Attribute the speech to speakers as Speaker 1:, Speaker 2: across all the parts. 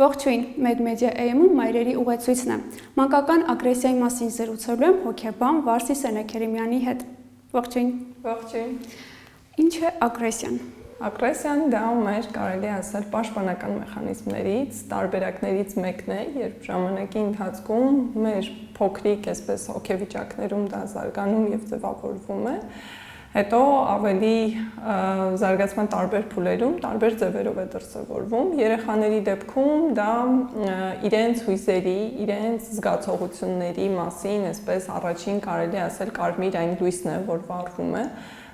Speaker 1: Ողջույն, MedMedia AM-ում մայրերի ուղեցույցն է։ Մանկական ագրեսիայի մասին զրուցելու եմ հոգեբան Վարսի Սենեքերիմյանի հետ։ Ողջույն։
Speaker 2: Ողջույն։
Speaker 1: Ինչ է ագրեսիան։
Speaker 2: Ագրեսիան դա մեր կարելի ասել պաշտպանական մեխանիզմներից, տարբերակներից մեկն է, երբ ժամանակի ընթացքում մեր փոքրիկ այսպես հոգեվիճակներում դա զարգանում եւ ձևավորվում է, հետո ավելի զարգացման տարբեր փուլերում տարբեր ձևերով է դրսևորվում։ Երեխաների դեպքում դա իրենց հույզերի, իրենց զգացողությունների մասին, այսպես առաջին կարելի ասել կարմիր այն լույսն է, որ վառվում է,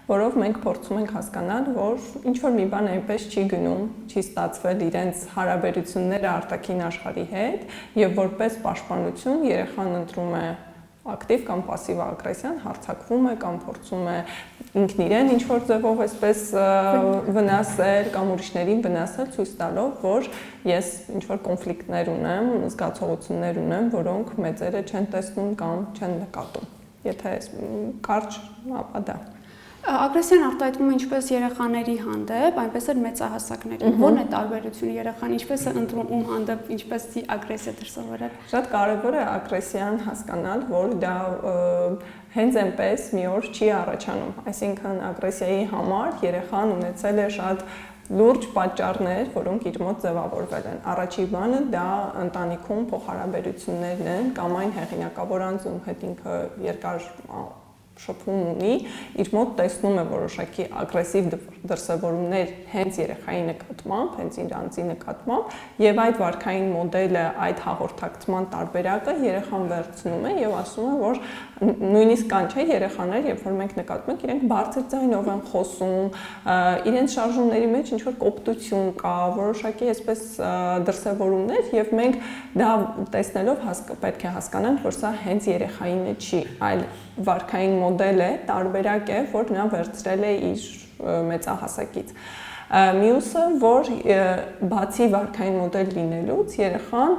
Speaker 2: որով մենք փորձում ենք հասկանալ, որ ինչ-որ մի բան այնպես չի գնում, չի ստացվել իրենց հարաբերությունները արտաքին աշխարհի հետ, եւ որպես պաշտպանություն երեխան ընտրում է ակտիվ կամ пассив ագրեսիան, հարձակվում է կամ փորձում է ինքն իրեն ինչ-որ ձևով այսպես վնասել կամ ուրիշներին վնասել, ցույց տալով, որ ես ինչ-որ կոնֆլիկտներ ունեմ, զգացողություններ ունեմ, որոնք մեծերը չեն տեսնում կամ չեն նկատում։ Եթե կարճ, ապա դա
Speaker 1: Ագրեսիան արտահայտվում է ինչպես երեխաների հանդեպ, այնպես էլ մեծահասակների։ Ո՞րն է տարբերությունը երեխան ինչպես է ընտրում ում հանդեպ ինչպես է ագրեսիա դրսևորել։
Speaker 2: Շատ կարևոր է ագրեսիան հասկանալ, որ դա հենց այնպես մի օր չի առաջանում։ Այսինքն ագրեսիայի համար երեխան ունեցել է շատ լուրջ պատճառներ, որոնք իր մոտ ձևավորվել են։ Առաջի բանը դա ընտանիքում փոխհարաբերություններն են կամ այն հեղինակավոր անձում հետ ինքը երկար շփում ունի, իր մոտ տեսնում է որոշակի ագրեսիվ դրսևորումներ հենց երեխայի նկատմամբ, հենց իր անձի նկատմամբ, եւ այդ վարքային մոդելը, այդ հաղորդակցման տարբերակը երեխան վերցնում է եւ ասում է, որ նույնիսկ կան չէ երեխաներ, երբ որ մենք նկատում ենք, իրենք բարձր ձայնով են խոսում, իրենց շարժումների մեջ ինչ որ կոպտություն կա, որոշակի այսպես դրսևորումներ եւ մենք դա տեսնելով պետք է հասկանանք, որ սա հենց երեխայինը չի, այլ վարքային մոդել է, տարբերակ է, որ նա վերցրել է իր մեծահասակից։ Մյուսը, որ բացի վարքային մոդել լինելուց, երեխան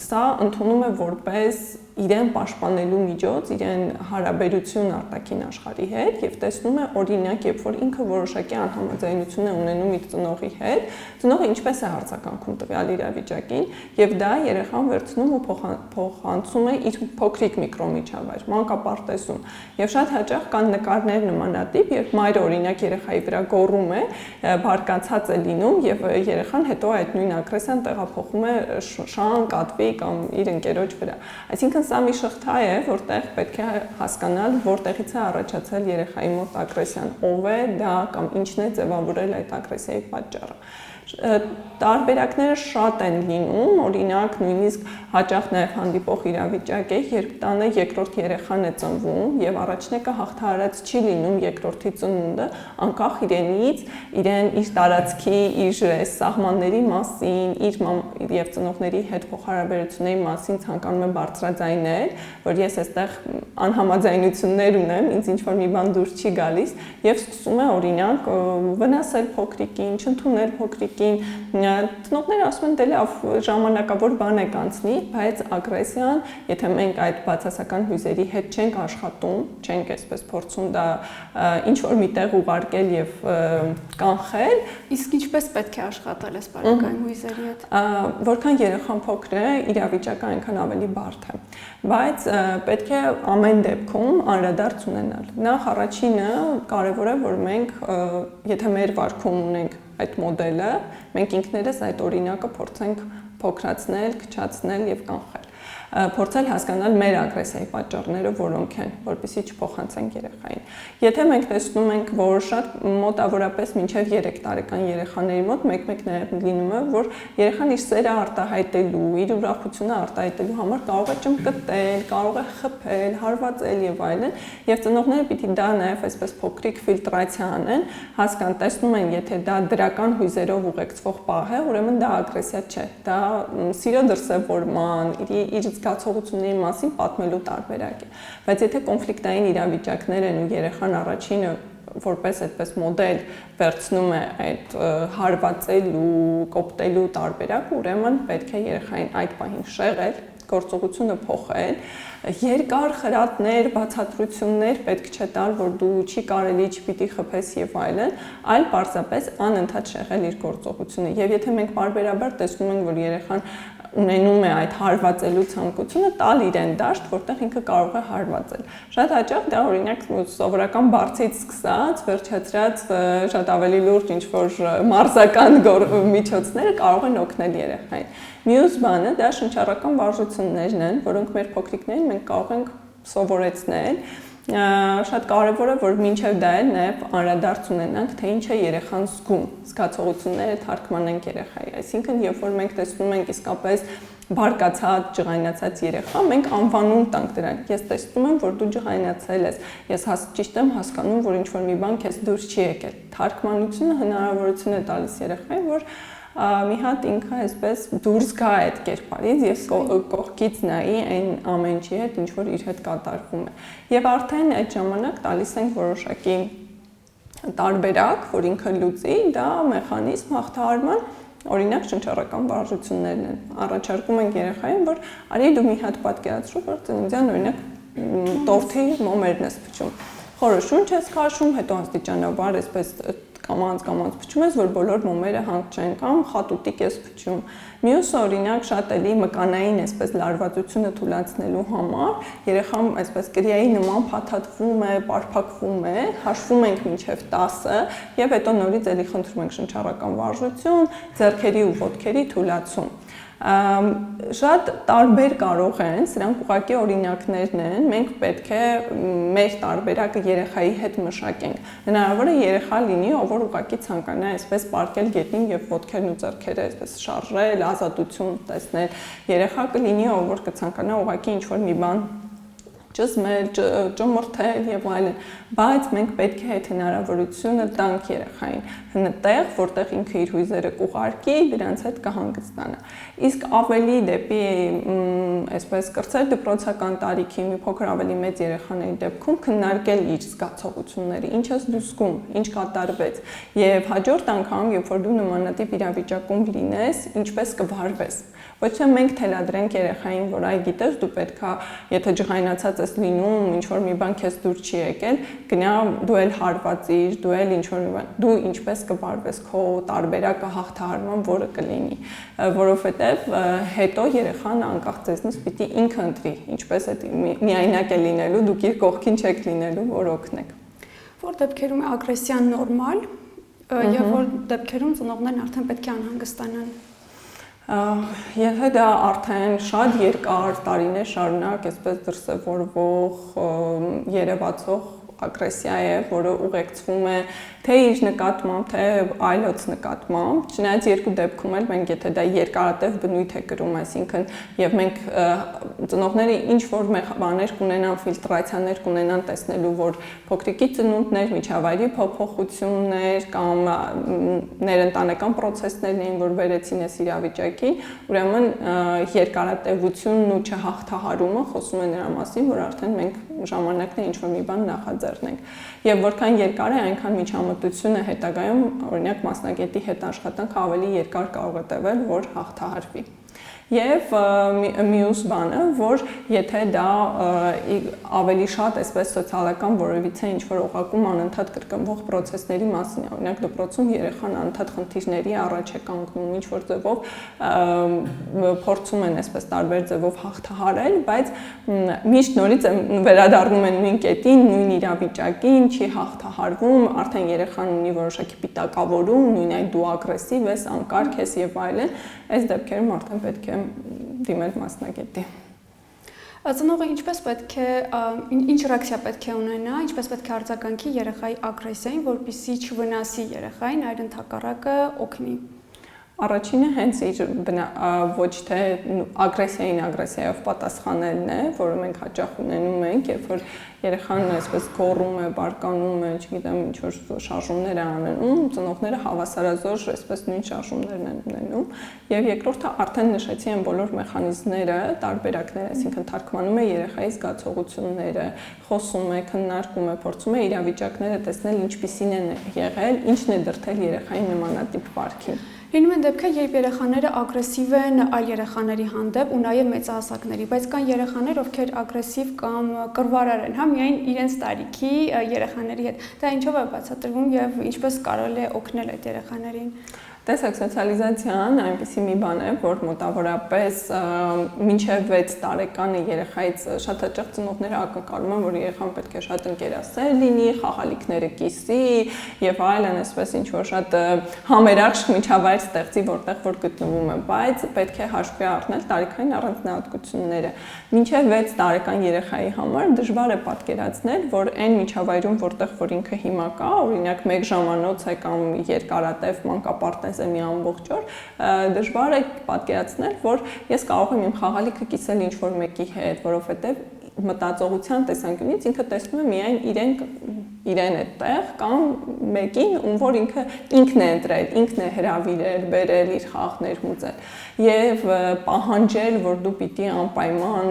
Speaker 2: սա ընդունում է որպես իրեն պաշտպանելու միջոց, իրեն հարաբերություն արտաքին աշխարհի հետ եւ տեսնում է օրինակ, երբ որ ինքը որոշակի անհամաձայնություն է ունենում իր ծնողի հետ, ծնողը ինչպես է արձագանքում տվյալ իրավիճակին եւ դա երեխան վերցնում ու փոխանցում է իր փոքրիկ միկրոմիջավայր, մանկապարտեզում։ Եվ շատ հաճախ կան նկարներ նմանատիպ, երբ մայրը օրինակ երեխայի վրա գոռում է, բարկացած է լինում եւ երեխան հետո այդ նույն ագրեսիան տեղափոխում է շան, կատվի կամ իր ընկերոջ վրա։ Այսինքն սա մի շղթա է, որտեղ պետք է հասկանալ, որտեղից է առաջացել երեխայի մոտ ագրեսիան, ով է դա կամ ինչն է ձևավորել այդ ագրեսիայի պատճառը։ Տարբերակները շատ են լինում, օրինակ նույնիսկ հաճախ նաև հանդիպող իրավիճակ է, երբ տանը երկրորդ երեխան է ծնվում եւ առաջնեկը հաղթահարած չի լինում երկրորդի ծնունդը, անկախ իրենից, իրեն իր տարածքի, իր սահմանների մասին, իր եւ ծնողների հետ փոխհարաբերությունների մասին ցանկանում է բարձրաձայնել, որ ես այստեղ անհամաձայնություններ ունեմ, ինձ ինչ որ մի բան դուրս չի գալիս եւ սկսում է օրինակ վնասել փոքրիկին, չընդունել փոքրիկին Ծնողները ասում են դե լավ ժամանակավոր բան է կանցնի, բայց ագրեսիան, եթե մենք այդ բացասական հույզերի հետ չենք աշխատում, չենք այսպես փորձում դա ինչ որ միտեղ ուղարկել եւ կանխել,
Speaker 1: իսկ ինչպես պետք է աշխատել այս բարեկային հույզերի հետ։
Speaker 2: Որքան երեխան փոքր է, իրավիճակը այնքան ավելի բարդ է, բայց պետք է ամեն դեպքում անդրադարձ ունենալ։ Նախ առաջինը կարևոր է, որ մենք եթե մեր վարքում ունենք այդ մոդելը, մենք ինքներս այդ օրինակը փորձենք փոքրացնել, քչացնել եւ կանխել։ Փորձել հասկանալ մեր ագրեսիայի պատճառները որոնք են, որպեսզի չփոխանցենք երեխային։ Եթե մենք տեսնում ենք, որ շատ մոտավորապես մինչև 3 տարեկան երեխաների մոտ մեկ-մեկ նաև լինում է, որ երեխան իր սերը արտահայտելու, իր ուրախությունը արտահայտելու համար կարող է ճմկտել, կարող է խփել, հարվածել եւ այլն, եւ ծնողները պիտի դա նաև այսպես փոքրիկ ֆիլտրացիա անեն, հասկան տեսնում են, եթե դա դրական հույզերով ուղեկցվող պահ է, ուրեմն դա ագրեսիա չէ, դա սիրո դրսևորման, իր զգացողությունների մասին պատմելու տարբերակ է, բայց եթե կոնֆլիկտային իրավիճակներ են ու երեխան առաջինը որպես այդպես մոդել վերցնում է այդ հարվածելու, կոպտելու տարբերակ, ուրեմն պետք է երեխային այդ պահին շեղել, գործողությունը փոխել, երկար խրատներ, բացատրություններ պետք չէ տալ, որ դու չի կարելի, չպիտի խփես եւ այլն, այլ պարզապես անընդհատ շեղել իր գործողությունը։ Եվ եթե մենք բարբերաբար տեսնում ենք, որ երեխան ունենում է այդ հարվածելու ցանկությունը, տալ իրեն դաշտ, որտեղ ինքը կարող է հարվածել։ Շատ հաճախ դա օրինակ սովորական բարձից սկսած, վերջացրած շատ ավելի լուրջ ինչ-որ մարզական միջոցները կարող են օգնել երեխային։ Մյուս բանը դա շնչառական վարժություններն են, որոնք մեր փոքրիկներին մենք կարող ենք սովորեցնել։ Շատ կարևոր է, որ մինչև դա էլ նաև անդրադարձ ունենանք, թե ինչ է երեխան զգում, զգացողությունները թարգմանենք երեխայի։ Այսինքն, երբ որ մենք տեսնում ենք իսկապես բարկացած, ջղայնացած երեխա, մենք անվանում տանք դրան։ Ես տեսնում եմ, որ դու ջղայնացել ես։ Ես ճիշտ եմ հասկանում, որ ինչ-որ մի բան քեզ դուրս չի եկել։ Թարգմանությունը հնարավորություն է տալիս երեխային, որ մի հատ ինքը այսպես դուրս գա այդ կերպարից եւ կողքից նայի այն ամեն ինչի հետ, ինչ որ իր հետ կատարվում է։ Եվ արդեն այդ ժամանակ տալիս ենք որոշակի տարբերակ, որ ինքը լուծի, դա մեխանիզմ հաղթահարման, օրինակ շնչառական վարժություններն են։ Առաջարկում ենք երեխային, որ արի դու մի հատ պատկերացրու, որ ծննդյան օրինակ տորթի մոմերն ես փչում։ Խորը շունչ ես քաշում, հետո աստիճանաբար այսպես կամանց փչում ես, որ բոլոր մոմերը հանք չեն կամ խատուտիկ ես փչում։ Մյուսը օրինակ շատ էլի մկանային այսպես լարվածությունը թույլատնելու համար երեխան այսպես կրիայի նման փաթաթվում է, պարփակվում է, հաշվում ենք մինչև 10-ը եւ հետո նորից էլի խնդրում ենք շնչառական վարժություն, ձեռքերի ու ոտքերի թույլացում։ Շատ տարբեր կարող են, սրանք ուղղակի օրինակներն են, մենք պետք է մեր տարբերակը երեխայի հետ մշակենք։ Հնարավոր է երեխա լինի, ով որ ուղղակի ցանկանա այսպես պարկել գետնին եւ ոտքերն ու ձեռքերը այսպես շարժել, ազատություն տեսնել։ Երեխա կլինի, ով որ կցանկանա ուղղակի ինչ-որ մի բան ճզմել, ճմրթել եւ այլն, բայց մենք պետք է այդ հնարավորությունը տանք երեխային այնտեղ, որտեղ ինքը իր հույզերը կուղարկի, դրանց հետ կհանգստանա։ Իսկ ավելի դեպի այսպես կրծել դպրոցական տարիքի մի փոքր ավելի մեծ երեխաների դեպքում քննարկել իր զգացողությունները, ինչ ես դու զգում, ինչ կատարվեց եւ հաջորդ անգամ, երբ որ դու նմանատիպ իրավիճակում լինես, ինչպես կվարվես։ Ոչ թե մենք թելադրենք երեխային, որ այ գիտես, դու պետքա, եթե ջղայնացած ես լինում, ինչ որ մի բան քեզ դուր չի եկել, գնա դու էլ հարվածիր, դու էլ ինչ որ մի բան, դու ինչպես կվարվես քո տարբերակը հաղթահարման, որը կլինի, որովհետև հետո երեխան անկախ ձեզնից պիտի ինքը ընտրի, ինչպես է միայնակ է լինելու, դուք իր կողքին չեք լինելու, որ օգնեք։
Speaker 1: Որ դեպքերում է ագրեսիան նորմալ, եւ որ դեպքերում ծնողներն արդեն պետք է անհանգստանան։
Speaker 2: Եթե դա արդեն շատ երկար տարիներ շարունակ այսպես դրսևորվող երևացող ագրեսիա է, որը ուղեկցվում է թե իր նկատմամբ, թե այլոց նկատմամբ, չնայած երկու դեպքում էլ մենք եթե դա երկարատև բնույթ է կրում, այսինքն եւ մենք ծնողները ինչ որ բաներ կունենան, ֆիլտրացիաներ կունենան տեսնելու, որ փոքրիկի ծնունդներ, միջավայրի փոփոխություններ կամ ներընտանեկան process-ներն էին, որ վերեցին այս իրավիճակին, ուրեմն երկարատևությունն ու չհաղթահարումը խոսում է նրա մասին, որ արդեն մենք ժամանակն է ինչ որ մի բան նախաձեռնենք։ Եվ որքան երկար է, այնքան միջամտությունը հետագայում, օրինակ մասնագետի հետ աշխատանքը ավելի երկար կարող է տևել, որ հաղթահարվի։ Եվ մյուս բանը, որ եթե դա ավելի շատ այսպես սոցիալական որևիցե ինչ-որ օղակում անընդհատ կրկնվող process-ների մասին է, օրինակ դպրոցում երեխան անընդհատ խնդիրների առաջ է կանգնում, ինչ-որ ձևով փորձում են այսպես տարբեր ձևով հաղթահարել, բայց միշտ նորից վերադառնում են նույն կետին, նույն իրավիճակին, չի հաղթահարվում, արդեն երեխան ունի որոշակի պիտակավորում, նույն այդ դու ագրեսիվ ես, անկարգ ես եւ այլն, այս դեպքերում արդեն պետք է դիմել մասնագետի։
Speaker 1: Ծնողը ինչպես պետք է, ինչ ռեակցիա պետք է ունենա, ինչպես պետք է արձագանքի երեխայի ագրեսիային, որպեսզի չվնասի երեխային, այլ ընդհակառակը օգնի։
Speaker 2: Առաջինը հենց իր ոչ թե ագրեսիայով պատասխանելն է, որը մենք հաճախ ունենում ենք, երբ որ երեխան այսպես գոռում է, բարկանում է, չգիտեմ, ինչ-որ շարժումներ է անում, ծնողները հավասարազոր այսպես նույն շարժումներն են ունենում, եւ երկրորդը արդեն նշեցի են բոլոր մեխանիզմները, տարբերակները, այսինքն թարգմանում է երեխայի զգացողությունները, խոսում է, քննարկում է, փորձում է իրավիճակները տեսնել ինչպիսին են եղել, ինչն է դրդել երեխային նմանատիպ վարքին։
Speaker 1: Լինում են դեպքեր, երբ երեխաները ագրեսիվ են այլ երեխաների հանդեպ ու նաև մեծահասակների, բայց կան երեխաներ, ովքեր ագրեսիվ կամ կռվարար են, հա, միայն իրենց տարիքի երեխաների հետ։ Դա ինչով է բացատրվում եւ ինչպես կարելի է օգնել այդ երեխաներին։
Speaker 2: Տեսեք, սոցիալիզացիան այնպիսի մի բան է, որ մոտավորապես մինչև 6 տարեկանը երեխայից շատ հաճախ ծնողները ակնկալում են, որ երեխան պետք է շատ ընկերասեր լինի, խաղալիքները կիսի եւ այլն, այսպես ինչ որ շատ համերաշխ միջավայր ստեղծի, որտեղ որ գտնվում է, բայց պետք է հաշվի առնել տարիքային առանձնահատկությունները։ Մինչև 6 տարեկան երեխայի համար դժվար է պատկերացնել, որ այն միջավայրում, որտեղ որ ինքը հիմա կա, օրինակ 1 ժամանոց է կամ երկարատև մանկապարտեզ մի ամբողջ օր, դժվար է պատկերացնել, որ ես կարող եմ իմ խաղալիքը կիսել ինչ-որ մեկի հետ, որովհետև մտածողության տեսանկյունից ինքը տեսնում է միայն իրեն այդտեղ կամ մեկին, ում որ ինքն է ընտրել, ինքն է հրավիրել, բերել իր խաղներ մուծել եւ պահանջել, որ դու պիտի անպայման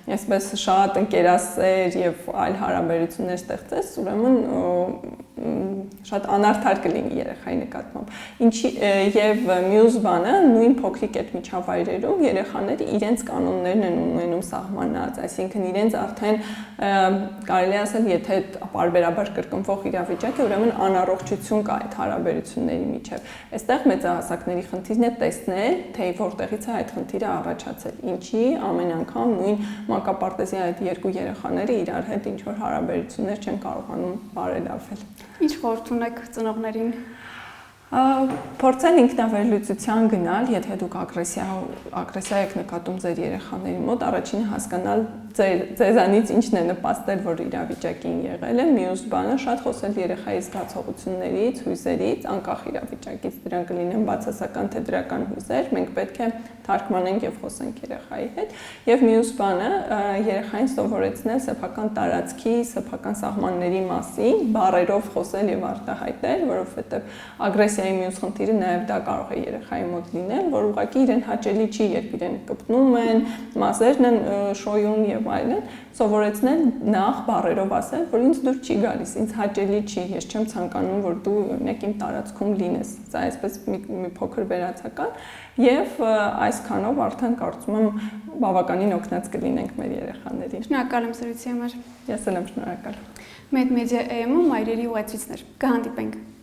Speaker 2: այսպես շատ ընկերասեր եւ այլ հարաբերություններ ստեղծես, ուրեմն շատ անարդար կլինի երեխայի նկատմամբ։ Ինչի եւ մյուս բանը, նույն փոքրիկ այդ միջավայրերում երեխաները իրենց կանոններն են ունենում սահմանած, այսինքն իրենց արդեն կարելի ասել, եթե պարբերաբար կրկնվող իրավիճակ է, ուրեմն անառողջություն կա այդ հարաբերությունների միջև։ Այստեղ մեծահասակների խնդիրն է տեսնել, թե որտեղից է այդ խնդիրը առաջացել։ Ինչի ամեն անգամ նույն մանկապարտեզի այդ երկու երեխաները իրար հետ ինչ որ հարաբերություններ չեն կարողանում բարելավել։
Speaker 1: Ինչ խորհուրդ ունեք ծնողներին։
Speaker 2: Փորձել ինքնավերլուծության գնալ, եթե դուք ագրեսիա եք նկատում ձեր երեխաների մոտ, առաջինը հասկանալ ձեզանից ինչն է նպաստել, որ իրավիճակին եղել է, մյուս բանը շատ խոսել երեխայի զգացողություններից, հույզերից, անկախ իրավիճակից, դրանք կլինեն բացասական թե դրական հույզեր, մենք պետք է թարգմանենք եւ խոսենք երեխայի հետ, եւ մյուս բանը երեխային սովորեցնել սեփական տարածքի, սեփական սահմանների մասին, բառերով խոսել եւ արտահայտել, որովհետեւ ագրեսիայի մյուս խնդիրը նաեւ դա կարող է երեխայի մոտ լինել, որ ուղղակի իրեն հաճելի չի, երբ իրեն կպնում են, մազերն են շոյում եւ այլն, սովորեցնել նախ բառերով ասել, որ ինձ դուր չի գալիս, ինձ հաճելի չի, ես չեմ ցանկանում, որ դու օրինակ իմ տարածքում լինես։ Սա այսպես մի փոքր վերացական եւ այսքանով արդեն կարծում եմ բավականին օգնած կլինենք մեր երեխաներին։
Speaker 1: Շնորհակալ եմ զրույցի համար։
Speaker 2: Ես էլ եմ շնորհակալ։
Speaker 1: Med Media AM-ում մայրերի ուղեցույցներ։ Կհանդիպենք։